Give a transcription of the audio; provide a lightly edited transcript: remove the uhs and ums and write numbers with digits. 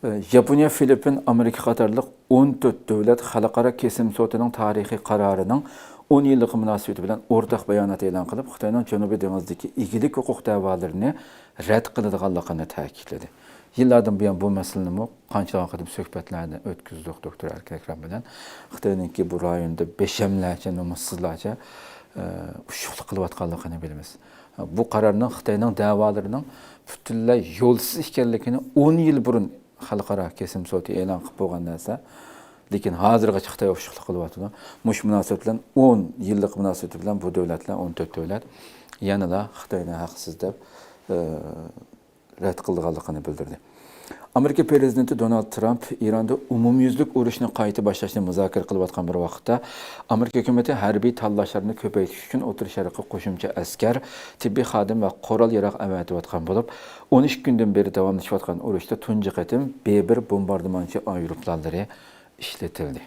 Yaponiya, Filipin, Amerika qatarlıq 14 dövlət xalqara kesim sotining tarixiy qarorining 10 yillik münasibati bilan o'rtaq bayonot e'lon qilib, Xitoyning Janubiy dengizdagi igilik huquq da'volarini rad qiladiganligini ta'kidladi. Yillardan buyon bu masalani qanchalar qilib suhbatlarni o'tkazdik doktor Erkin Akram bilan. Xitoyninki bu rayonda beshamlarcha, nomussizlarcha ushuqlik qilayotganligini bilamiz. Bu qarorning Xitoyning da'volarining butunlay yo'lsiz ekanligini 10 yil burun xalqaro kesim soti e'lon qilib bo'lgan narsa, lekin hozirgacha Xitoy ushuqlik qilyapti. Mush munosabat bilan 10 yillik munosabat bilan bu davlatlar 14 davlat yanada Xitoyni haqsiz deb rad qilganligini bildirdi. Amerika prezidenti Donald Trump Ironda umumyuzlik urushni qayta boshlashni muzokara qilayotgan bir vaqtda Amerika hukumatı harbiy tanlashlarni ko'paytirish uchun O'rta Sharqqa qo'shimcha askar, tibbiy xodim va qurol yarog' avatayotgan bo'lib, 12 kundan beri davomlashayotgan urushda tunji qatim B1 bombardimonchi aeroplanlari ishlatildi.